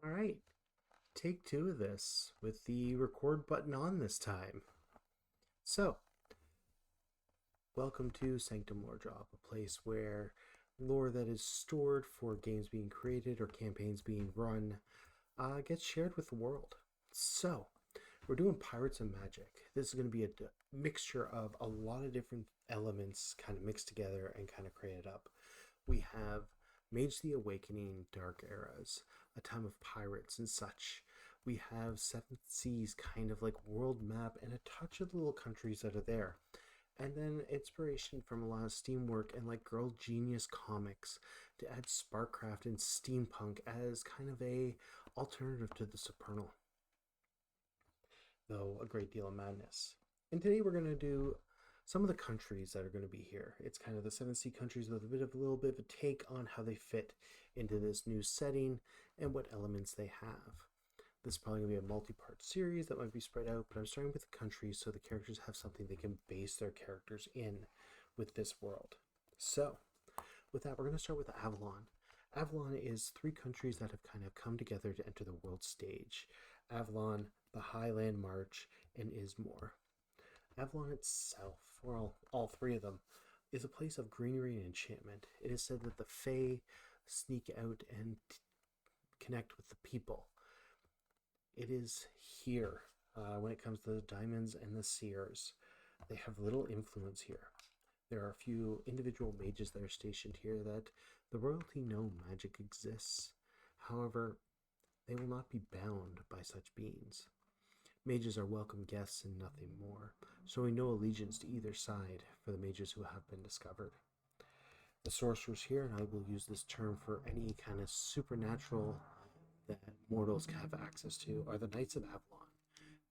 All right, take two of this with the record button on this time. So, welcome to Sanctum Lore Drop, a place where lore that is stored for games being created or campaigns being run gets shared with the world. So, we're doing Pirates and Magic. This is going to be a mixture of a lot of different elements kind of mixed together and kind of created up. We have Mage the Awakening, Dark Eras, a time of pirates and such. We have Seven Seas, kind of like world map, and a touch of the little countries that are there. And then inspiration from a lot of steamwork and like Girl Genius comics to add Sparkcraft and steampunk as kind of a alternative to the Supernal, though a great deal of madness. And today we're going to do some of the countries that are going to be here. It's kind of the Seven Sea countries with a little bit of a take on how they fit into this new setting and what elements they have. This is probably going to be a multi-part series that might be spread out, but I'm starting with the countries so the characters have something they can base their characters in with this world. So, with that, we're going to start with Avalon. Avalon is three countries that have kind of come together to enter the world stage. Avalon, the Highland March, and Ismore. Avalon itself, or all three of them, is a place of greenery and enchantment. It is said that the Fae sneak out and connect with the people. It is here when it comes to the diamonds and the seers. They have little influence here. There are a few individual mages that are stationed here that the royalty know magic exists. However, they will not be bound by such beings. Mages are welcome guests and nothing more, showing no allegiance to either side for the mages who have been discovered. The sorcerers here, and I will use this term for any kind of supernatural that mortals have access to, are the Knights of Avalon.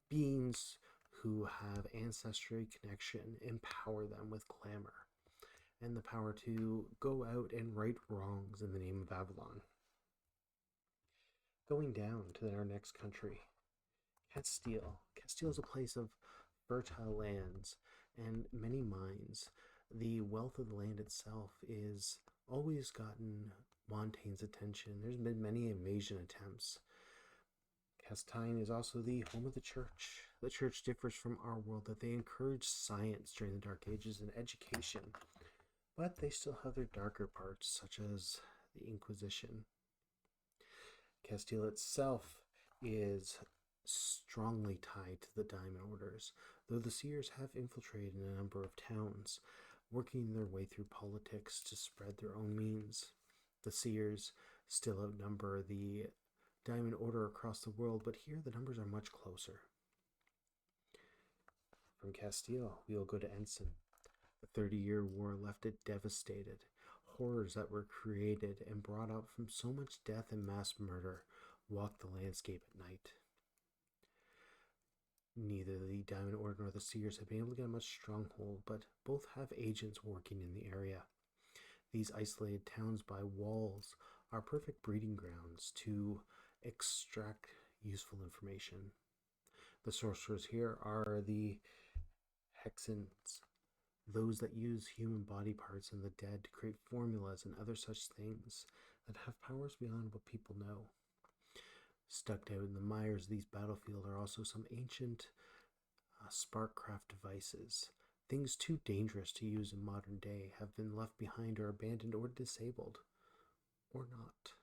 Beings who have ancestry connection empower them with glamour and the power to go out and right wrongs in the name of Avalon. Going down to our next country, Castile. Castile is a place of fertile lands and many mines. The wealth of the land itself is always gotten Montaigne's attention. There's been many invasion attempts. Castile is also the home of the church. The church differs from our world that they encourage science during the Dark Ages and education, but they still have their darker parts, such as the Inquisition. Castile itself is strongly tied to the Diamond Orders, though the Seers have infiltrated in a number of towns, working their way through politics to spread their own means. The Seers still outnumber the Diamond Order across the world, but here the numbers are much closer. From Castile, we will go to Ensign. The 30-year war left it devastated. Horrors that were created and brought up from so much death and mass murder walked the landscape at night. Neither the Diamond Order nor the Seers have been able to get a much stronghold, but both have agents working in the area. These isolated towns by walls are perfect breeding grounds to extract useful information. The sorcerers here are the Hexens, those that use human body parts and the dead to create formulas and other such things that have powers beyond what people know. Stuck out in the mires of these battlefields are also some ancient sparkcraft devices. Things too dangerous to use in modern day have been left behind or abandoned or disabled. Or not.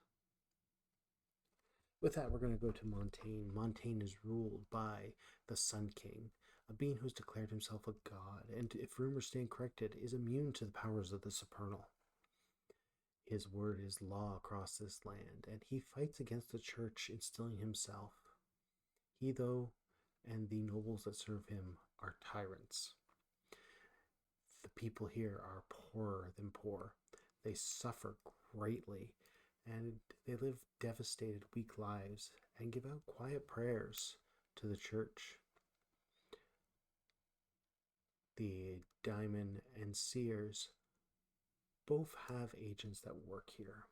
With that, we're going to go to Montaigne. Montaigne is ruled by the Sun King, a being who's declared himself a god, and if rumors stand corrected, is immune to the powers of the Supernal. His word is law across this land, and he fights against the church, instilling himself. He, though, and the nobles that serve him are tyrants. The people here are poorer than poor. They suffer greatly, and they live devastated, weak lives, and give out quiet prayers to the church. The Diamond and Seers both have agents that work here.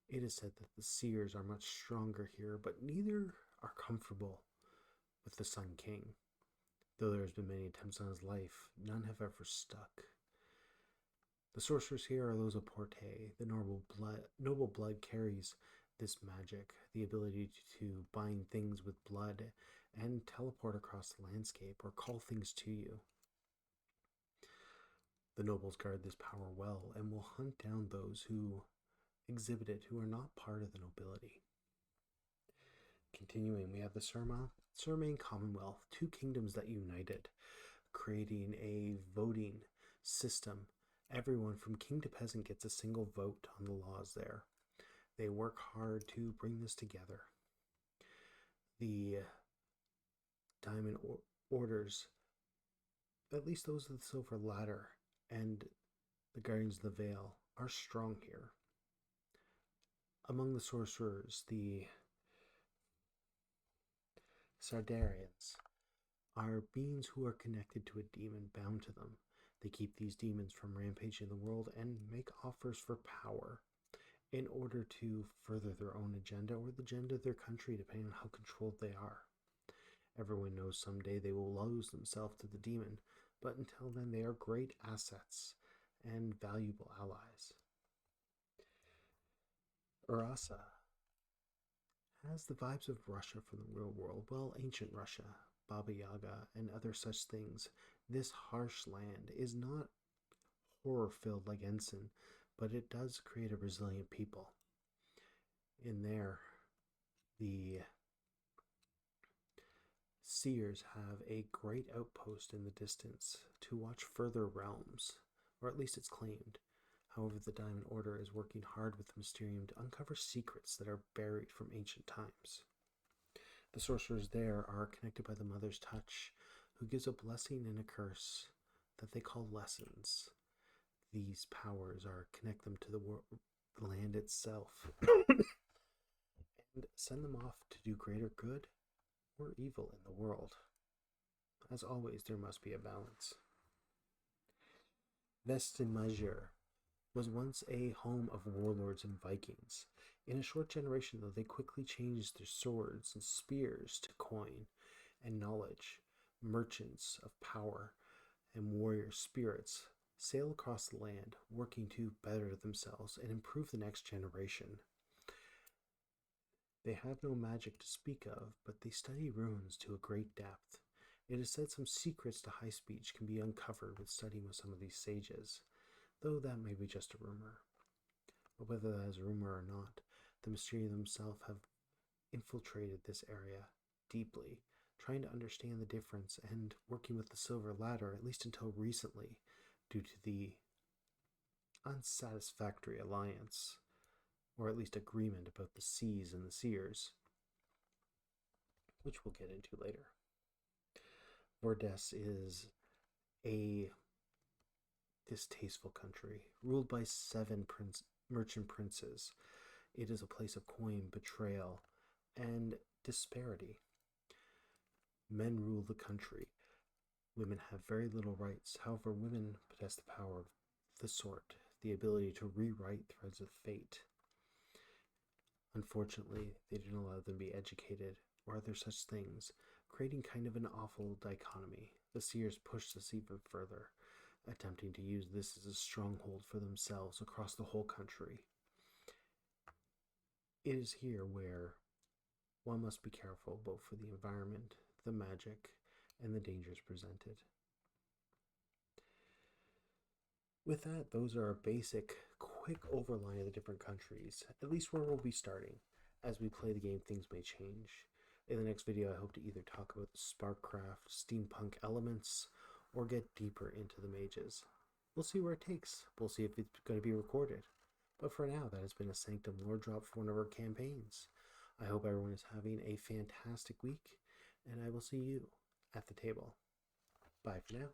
It is said that the Seers are much stronger here, but neither are comfortable with the Sun King. Though there has been many attempts on his life, none have ever stuck. The sorcerers here are those of Porte. The noble blood carries this magic, the ability to bind things with blood and teleport across the landscape or call things to you. The nobles guard this power well and will hunt down those who exhibit it who are not part of the nobility. Continuing, we have the Surmain Commonwealth, two kingdoms that united, creating a voting system. Everyone from king to peasant gets a single vote on the laws there. They work hard to bring this together. The Diamond Orders, at least those of the Silver Ladder and the Guardians of the Veil, are strong here. Among the sorcerers, the Sardarians are beings who are connected to a demon bound to them. They keep these demons from rampaging the world and make offers for power in order to further their own agenda or the agenda of their country, depending on how controlled they are. Everyone knows someday they will lose themselves to the demon, but until then they are great assets and valuable allies. Urasa has the vibes of Russia from the real world. Well, ancient Russia, Baba Yaga, and other such things. This harsh land is not horror-filled like Ensign, but it does create a resilient people. In there, the Seers have a great outpost in the distance to watch further realms, or at least it's claimed. However, the Diamond Order is working hard with the Mysterium to uncover secrets that are buried from ancient times. The sorcerers there are connected by the Mother's Touch, who gives a blessing and a curse that they call lessons. These powers connect them to the land itself and send them off to do greater good or evil in the world. As always, there must be a balance. Vestimajor was once a home of warlords and Vikings. In a short generation, though, they quickly changed their swords and spears to coin and knowledge. Merchants of power and warrior spirits sail across the land, working to better themselves and improve the next generation. They have no magic to speak of, but they study runes to a great depth. It is said some secrets to high speech can be uncovered with studying with some of these sages, though that may be just a rumor. But whether that is a rumor or not, the Mystery themselves have infiltrated this area deeply, trying to understand the difference and working with the Silver Ladder, at least until recently, due to the unsatisfactory alliance, or at least agreement about the Seas and the Seers, which we'll get into later. Vordes is a distasteful country, ruled by 7 merchant princes. It is a place of coin, betrayal, and disparity. Men rule the country. Women have very little rights. However, women possess the power of the sort, the ability to rewrite threads of fate. Unfortunately, they didn't allow them to be educated or other such things, creating kind of an awful dichotomy. The Seers push this even further, attempting to use this as a stronghold for themselves across the whole country. It is here where one must be careful both for the environment, the magic, and the dangers presented. With that, those are a basic, quick overline of the different countries, at least where we'll be starting. As we play the game, things may change. In the next video, I hope to either talk about the Sparkcraft, steampunk elements, or get deeper into the mages. We'll see where it takes. We'll see if it's going to be recorded. But for now, that has been a Sanctum lore drop for one of our campaigns. I hope everyone is having a fantastic week, and I will see you at the table. Bye for now.